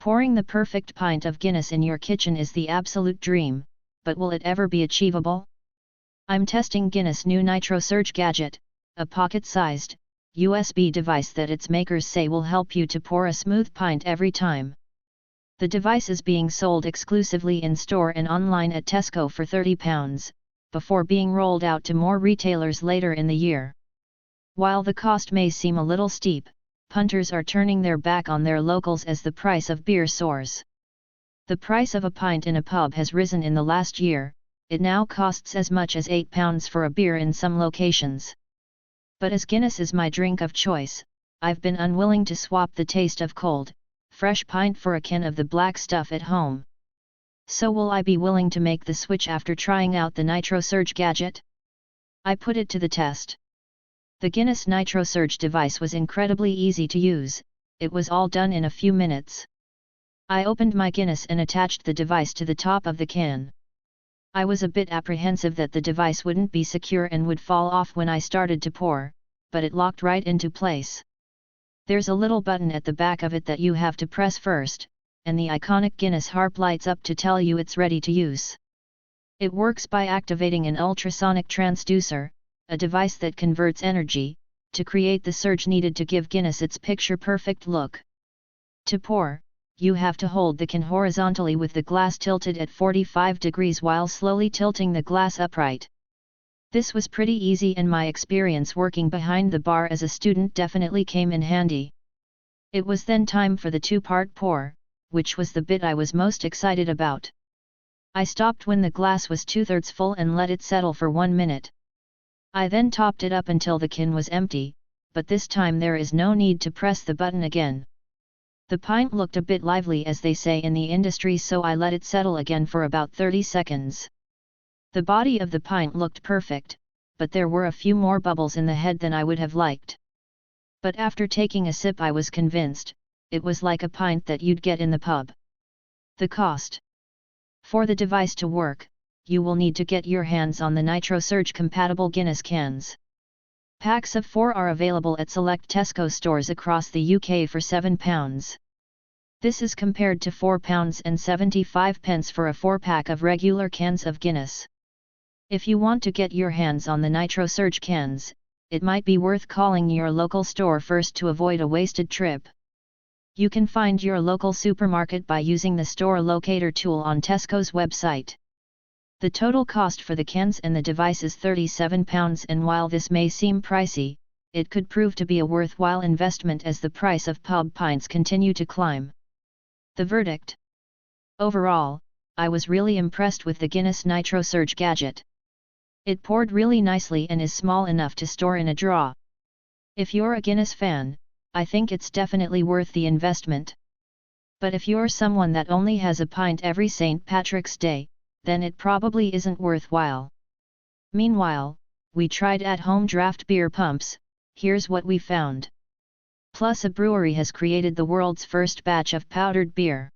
Pouring the perfect pint of Guinness in your kitchen is the absolute dream, but will it ever be achievable? I'm testing Guinness' new Nitro Surge gadget, a pocket-sized, USB device that its makers say will help you to pour a smooth pint every time. The device is being sold exclusively in store and online at Tesco for £30, before being rolled out to more retailers later in the year. While the cost may seem a little steep, punters are turning their back on their locals as the price of beer soars. The price of a pint in a pub has risen in the last year. It now costs as much as £8 for a beer in some locations. But as Guinness is my drink of choice, I've been unwilling to swap the taste of cold, fresh pint for a can of the black stuff at home. So will I be willing to make the switch after trying out the Nitro Surge gadget? I put it to the test. The Guinness Nitro Surge device was incredibly easy to use. It was all done in a few minutes. I opened my Guinness and attached the device to the top of the can. I was a bit apprehensive that the device wouldn't be secure and would fall off when I started to pour, but it locked right into place. There's a little button at the back of it that you have to press first, and the iconic Guinness harp lights up to tell you it's ready to use. It works by activating an ultrasonic transducer, a device that converts energy, to create the surge needed to give Guinness its picture-perfect look. To pour, you have to hold the can horizontally with the glass tilted at 45 degrees while slowly tilting the glass upright. This was pretty easy, and my experience working behind the bar as a student definitely came in handy. It was then time for the two-part pour, which was the bit I was most excited about. I stopped when the glass was 2/3 full and let it settle for 1 minute. I then topped it up until the can was empty, but this time there is no need to press the button again. The pint looked a bit lively, as they say in the industry, so I let it settle again for about 30 seconds. The body of the pint looked perfect, but there were a few more bubbles in the head than I would have liked. But after taking a sip I was convinced, it was like a pint that you'd get in the pub. The cost. For the device to work, you will need to get your hands on the Nitro Surge compatible Guinness cans. Packs of 4 are available at select Tesco stores across the UK for £7. This is compared to £4.75 for a 4-pack of regular cans of Guinness. If you want to get your hands on the Nitro Surge cans, it might be worth calling your local store first to avoid a wasted trip. You can find your local supermarket by using the store locator tool on Tesco's website. The total cost for the cans and the device is £37, and while this may seem pricey, it could prove to be a worthwhile investment as the price of pub pints continue to climb. The verdict. Overall, I was really impressed with the Guinness Nitro Surge gadget. It poured really nicely and is small enough to store in a drawer. If you're a Guinness fan, I think it's definitely worth the investment. But if you're someone that only has a pint every St. Patrick's Day, then it probably isn't worthwhile. Meanwhile, we tried at-home draft beer pumps. Here's what we found. Plus, a brewery has created the world's first batch of powdered beer.